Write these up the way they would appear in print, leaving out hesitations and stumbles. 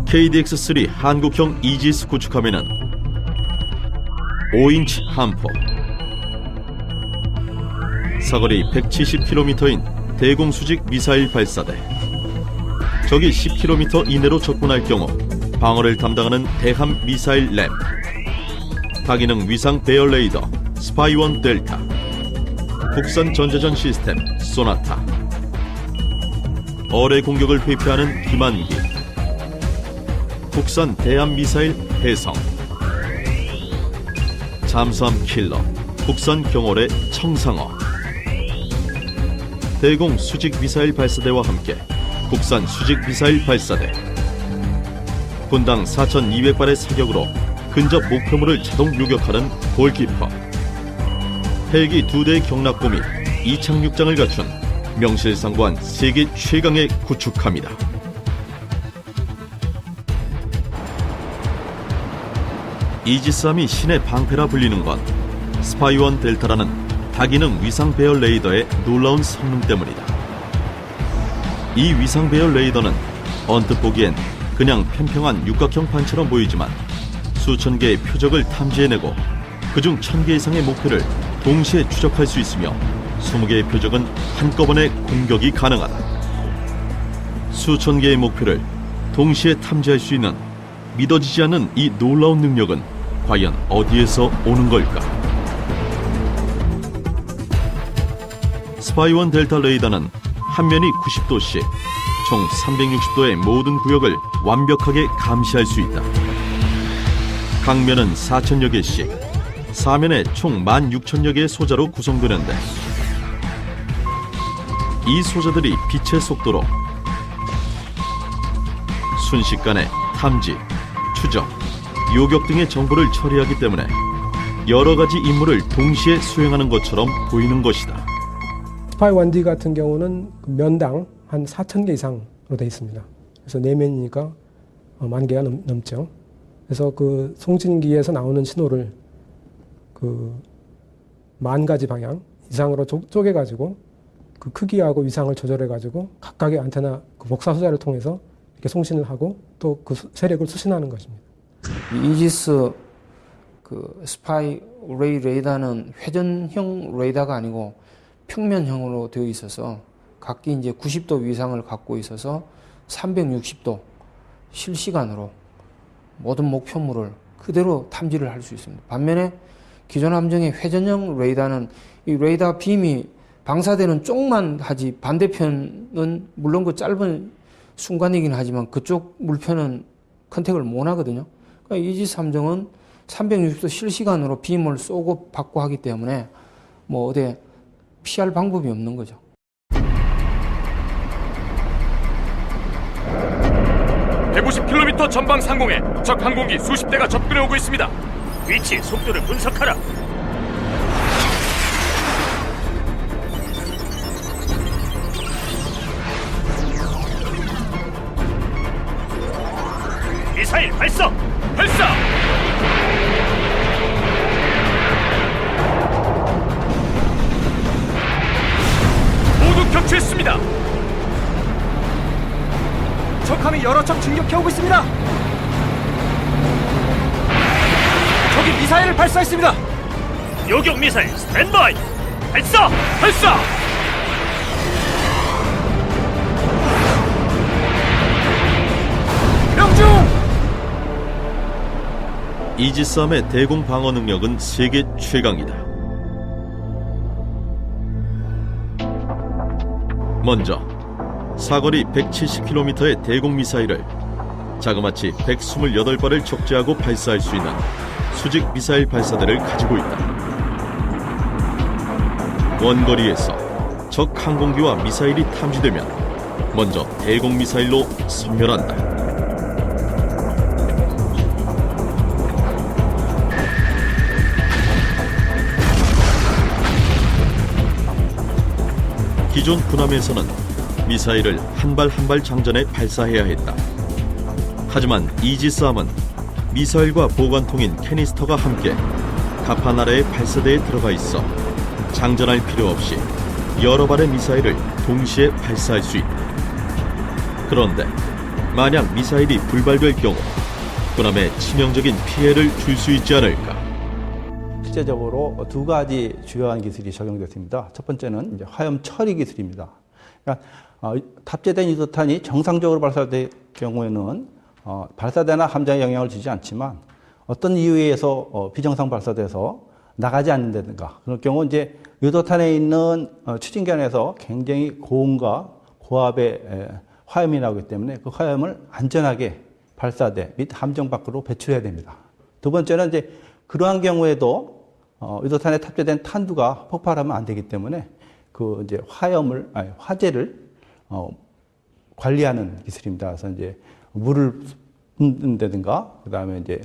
KDX-3 한국형 이지스 구축함에는 5인치 함포, 사거리 170km인 대공수직 미사일 발사대, 적이 10km 이내로 접근할 경우 방어를 담당하는 대함 미사일 램, 다기능 위상 배열 레이더 스파이원 델타, 국산 전자전 시스템 소나타, 어뢰 공격을 회피하는 기만기, 국산 대함 미사일 해성, 잠수함 킬러 국산 경월의 청상어, 대공 수직 미사일 발사대와 함께 국산 수직 미사일 발사대, 분당 4,200발의 사격으로 근접 목표물을 자동 요격하는 골키퍼, 헬기 2대의 경납고 및 이착륙장을 갖춘 명실상부한 세계 최강의 구축함이다. 이지스함이 신의 방패라 불리는 건 스파이원 델타라는 다기능 위상 배열 레이더의 놀라운 성능 때문이다. 이 위상 배열 레이더는 언뜻 보기엔 그냥 평평한 육각형 판처럼 보이지만 수천 개의 표적을 탐지해내고 그중 1000개 이상의 목표를 동시에 추적할 수 있으며 20개의 표적은 한꺼번에 공격이 가능하다. 수천 개의 목표를 동시에 탐지할 수 있는 믿어지지 않는 이 놀라운 능력은 과연 어디에서 오는 걸까? 스파이원 델타 레이더는 한 면이 90도씩 총 360도의 모든 구역을 완벽하게 감시할 수 있다. 각 면은 4,000여 개씩, 사면에 총 16,000여 개의 소자로 구성되는데 이 소자들이 빛의 속도로 순식간에 탐지, 추적, 요격 등의 정보를 처리하기 때문에 여러 가지 임무를 동시에 수행하는 것처럼 보이는 것이다. 스파이 1D 같은 경우는 면당 한 4,000개 이상으로 되어 있습니다. 그래서 4면이니까 10,000개가 넘죠. 그래서 그 송진기에서 나오는 신호를 그 10,000가지 방향 이상으로 쪼개가지고 그 크기하고 위상을 조절해가지고 각각의 안테나 그 복사 소자를 통해서 이렇게 송신을 하고 또 그 세력을 수신하는 것입니다. 이지스 그 스파이 레이 레이더는 회전형 레이더가 아니고 평면형으로 되어 있어서 각기 이제 90도 위상을 갖고 있어서 360도 실시간으로 모든 목표물을 그대로 탐지를 할 수 있습니다. 반면에 기존 함정의 회전형 레이더는 이 레이더 빔이 방사되는 쪽만 하지 반대편은 물론 그 짧은 순간이긴 하지만 그쪽 물편은 컨택을 못 하거든요. 그러니까 이지스 함정은 360도 실시간으로 빔을 쏘고 받고 하기 때문에 뭐 어디 피할 방법이 없는 거죠. (150km) 전방 상공에 적 항공기 수십 대가 접근해 오고 있습니다. 위치, 속도를 분석하라. 미사일 발사! 발사! 모두 격추했습니다. 적함이 여러 척 진격해오고 있습니다. 적이 미사일을 발사했습니다. 요격 미사일 스탠바이! 발사! 발사! 명중! 이지스함의 대공 방어 능력은 세계 최강이다. 먼저 사거리 170km의 대공 미사일을 자그마치 128발을 적재하고 발사할 수 있는 수직 미사일 발사대를 가지고 있다. 원거리에서 적 항공기와 미사일이 탐지되면 먼저 대공 미사일로 섬멸한다. 기존 군함에서는 미사일을 한 발 한 발 장전해 발사해야 했다. 하지만 이지스함은 미사일과 보관통인 캐니스터가 함께 갑판 아래의 발사대에 들어가 있어 장전할 필요 없이 여러 발의 미사일을 동시에 발사할 수 있다. 그런데 만약 미사일이 불발될 경우 군함에 치명적인 피해를 줄 수 있지 않을까? 실제적으로 두 가지 주요한 기술이 적용됐습니다. 첫 번째는 이제 화염 처리 기술입니다. 그러니까 탑재된 유도탄이 정상적으로 발사될 경우에는 발사대나 함장에 영향을 주지 않지만 어떤 이유에 의해서 비정상 발사돼서 나가지 않는다든가 그럴 경우 이제 유도탄에 있는 추진기관에서 굉장히 고온과 고압의 화염이 나오기 때문에 그 화염을 안전하게 발사대 및 함정 밖으로 배출해야 됩니다. 두 번째는 이제 그러한 경우에도 유도탄에 탑재된 탄두가 폭발하면 안 되기 때문에 그 이제 화재를 관리하는 기술입니다. 그래서 이제 물을 붓는다든가 그다음에 이제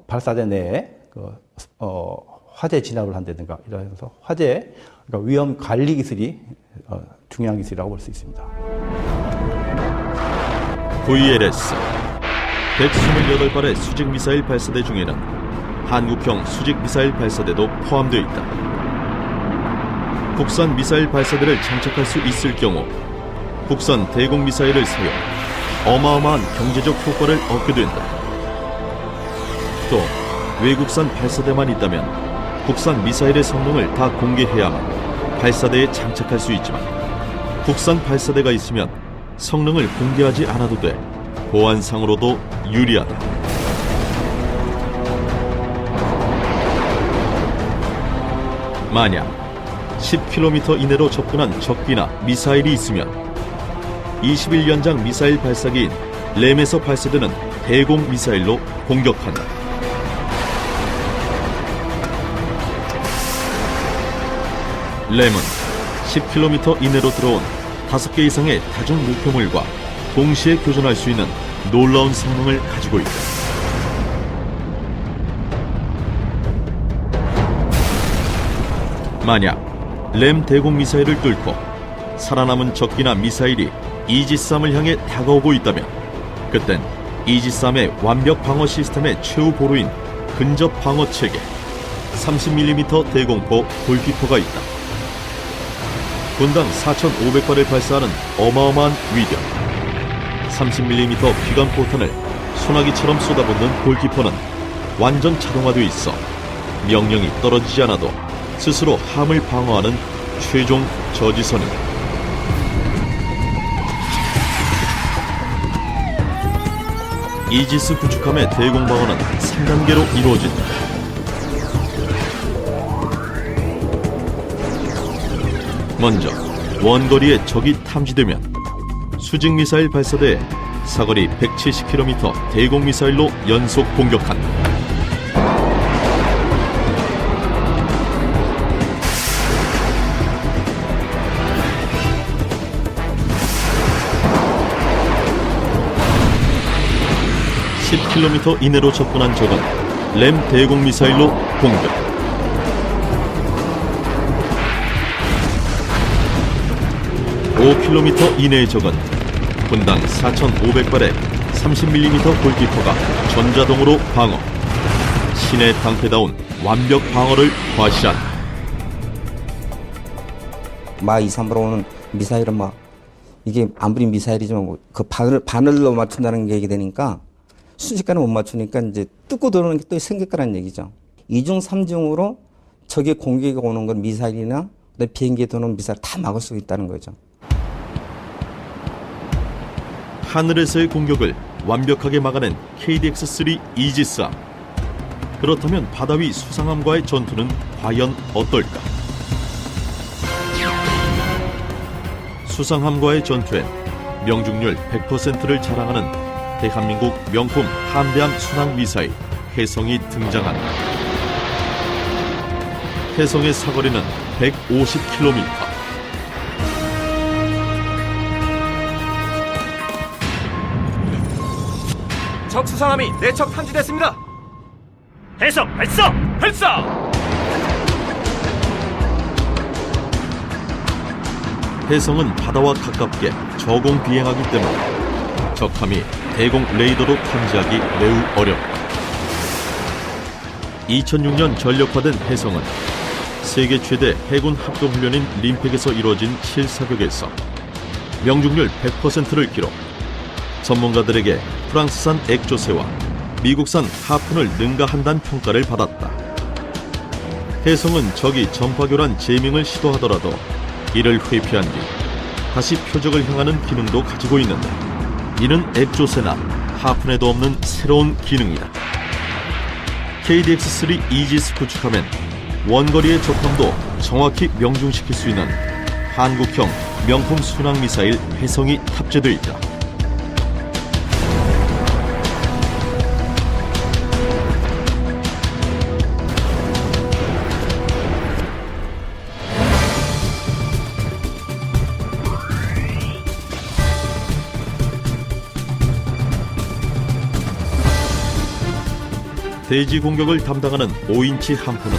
발사대 내에 화재 진압을 한다든가 이러면서 화재 그러니까 위험 관리 기술이 중요한 기술이라고 볼 수 있습니다. VLS 128발의 수직 미사일 발사대 중에는 한국형 수직 미사일 발사대도 포함되어 있다. 국산 미사일 발사대를 장착할 수 있을 경우 국산 대공 미사일을 사용 어마어마한 경제적 효과를 얻게 된다. 또 외국산 발사대만 있다면 국산 미사일의 성능을 다 공개해야만 발사대에 장착할 수 있지만 국산 발사대가 있으면 성능을 공개하지 않아도 돼 보안상으로도 유리하다. 만약 10km 이내로 접근한 적기나 미사일이 있으면 21연장 미사일 발사기인 램에서 발사되는 대공 미사일로 공격한다. 램은 10km 이내로 들어온 5개 이상의 다중 목표물과 동시에 교전할 수 있는 놀라운 성능을 가지고 있다. 만약 램 대공 미사일을 뚫고 살아남은 적기나 미사일이 이지스함을 향해 다가오고 있다면 그땐 이지스함의 완벽 방어 시스템의 최후 보루인 근접 방어 체계 30mm 대공포 골키퍼가 있다. 분당 4,500발을 발사하는 어마어마한 위력 30mm 기관포탄을 소나기처럼 쏟아붓는 골키퍼는 완전 자동화되어 있어 명령이 떨어지지 않아도 스스로 함을 방어하는 최종 저지선이다. 이지스 구축함의 대공방어는 3단계로 이루어진다. 먼저 원거리에 적이 탐지되면 수직미사일 발사대에 사거리 170km 대공미사일로 연속 공격한다. (10km) 이내로 접근한 적은 램 대공미사일로 공격. (5km) 이내의 적은 분당 4,500발의 30mm 골키퍼가 전자동으로 방어. 신의 방패다운 완벽 방어를 과시한다. 마 2,3으로 오는 미사일은 이게 아무리 미사일이지만 그 바늘로 맞춘다는 게 되니까 순식간에 못 맞추니까 이제 뜯고 들어오는 게 또 생길 거란 얘기죠. 2중, 3중으로 적의 공격이 오는 건 미사일이나 비행기에 도는 미사일 다 막을 수 있다는 거죠. 하늘에서의 공격을 완벽하게 막아낸 KDX-3 이지스함. 그렇다면 바다 위 수상함과의 전투는 과연 어떨까? 수상함과의 전투엔 명중률 100%를 자랑하는 대한민국 명품 함대함 순항 미사일 혜성이 등장한다. 혜성의 사거리는 150km. 적 수상함이 내척 탐지됐습니다. 해성 발사! 발사! 혜성은 바다와 가깝게 저공 비행하기 때문에 적함이 대공 레이더로 탐지하기 매우 어렵다. 2006년 전력화된 혜성은 세계 최대 해군 합동훈련인 림팩에서 이루어진 실사격에서 명중률 100%를 기록, 전문가들에게 프랑스산 액조새와 미국산 하푼을 능가한다는 평가를 받았다. 혜성은 적이 전파교란 제밍을 시도하더라도 이를 회피한 뒤 다시 표적을 향하는 기능도 가지고 있는데, 이는 액조새나 하푼에도 없는 새로운 기능이다. KDX-3 이지스 구축하면 원거리의 적함도 정확히 명중시킬 수 있는 한국형 명품 순항 미사일 혜성이 탑재되어 있다. 대지 공격을 담당하는 5인치 함포는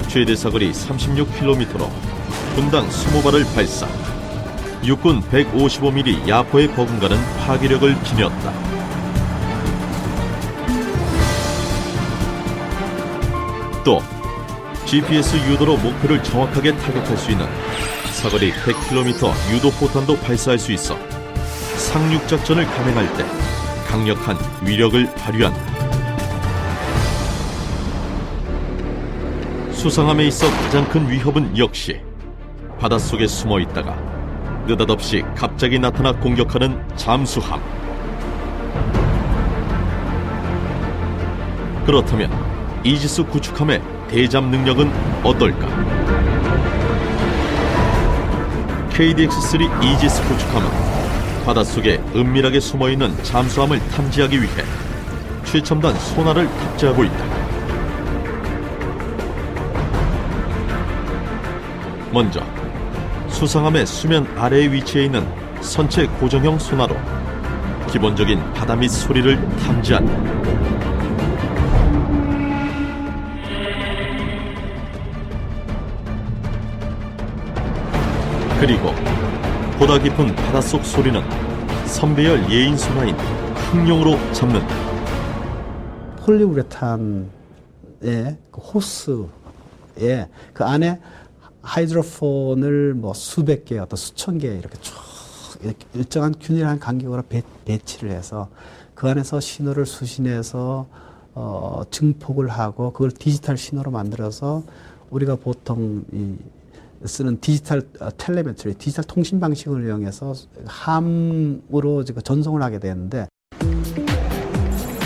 최대 사거리 36km로 분당 20발을 발사, 육군 155mm 야포에 버금가는 파괴력을 지녔다. 또 GPS 유도로 목표를 정확하게 타격할 수 있는 사거리 100km 유도 포탄도 발사할 수 있어 상륙작전을 감행할 때 강력한 위력을 발휘한다. 수상함에 있어 가장 큰 위협은 역시 바닷속에 숨어 있다가 느닷없이 갑자기 나타나 공격하는 잠수함. 그렇다면 이지스 구축함의 대잠 능력은 어떨까? KDX-3 이지스 구축함은 바닷속에 은밀하게 숨어있는 잠수함을 탐지하기 위해 최첨단 소나를 탑재하고 있다. 먼저 수상함의 수면 아래에 위치해 있는 선체 고정형 소나로 기본적인 바다 밑 소리를 탐지한다. 그리고 보다 깊은 바닷속 소리는 선배열 예인 소나인 흑룡으로 잡는다. 폴리우레탄의 그 호스에 그 안에 하이드로폰을 뭐 수백 개, 어떤 수천 개 이렇게 쭉 일정한 균일한 간격으로 배치를 해서 그 안에서 신호를 수신해서 증폭을 하고 그걸 디지털 신호로 만들어서 우리가 보통 쓰는 디지털 텔레메트리, 디지털 통신 방식을 이용해서 함으로 전송을 하게 되는데,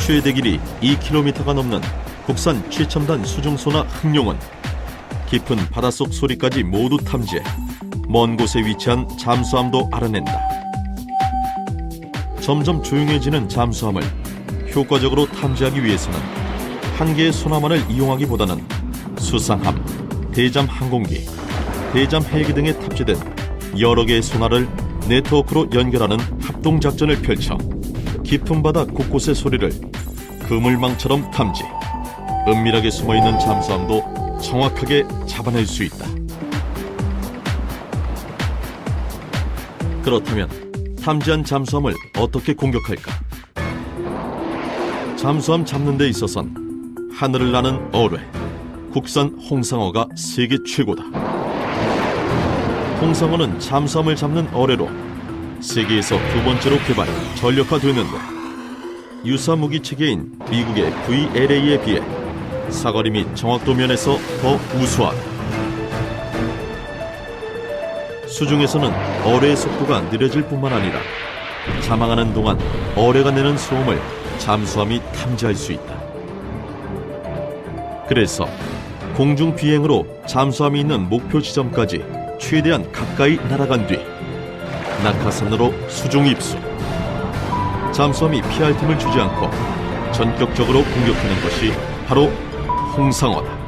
최대 길이 2km가 넘는 국산 최첨단 수중소나 흑룡은 깊은 바닷속 소리까지 모두 탐지해 먼 곳에 위치한 잠수함도 알아낸다. 점점 조용해지는 잠수함을 효과적으로 탐지하기 위해서는 한 개의 소나만을 이용하기보다는 수상함, 대잠 항공기, 대잠 헬기 등에 탑재된 여러 개의 소나를 네트워크로 연결하는 합동작전을 펼쳐 깊은 바다 곳곳의 소리를 그물망처럼 탐지, 은밀하게 숨어있는 잠수함도 정확하게 잡아낼 수 있다. 그렇다면 탐지한 잠수함을 어떻게 공격할까? 잠수함 잡는 데 있어선 하늘을 나는 어뢰, 국산 홍상어가 세계 최고다. 홍상어는 잠수함을 잡는 어뢰로 세계에서 두 번째로 개발, 전력화됐는데 유사 무기 체계인 미국의 VLA에 비해 사거리 및 정확도 면에서 더 우수하다. 수중에서는 어뢰의 속도가 느려질 뿐만 아니라 자망하는 동안 어뢰가 내는 소음을 잠수함이 탐지할 수 있다. 그래서 공중 비행으로 잠수함이 있는 목표 지점까지 최대한 가까이 날아간 뒤 낙하산으로 수중 입수. 잠수함이 피할 틈을 주지 않고 전격적으로 공격하는 것이 바로 홍상어다.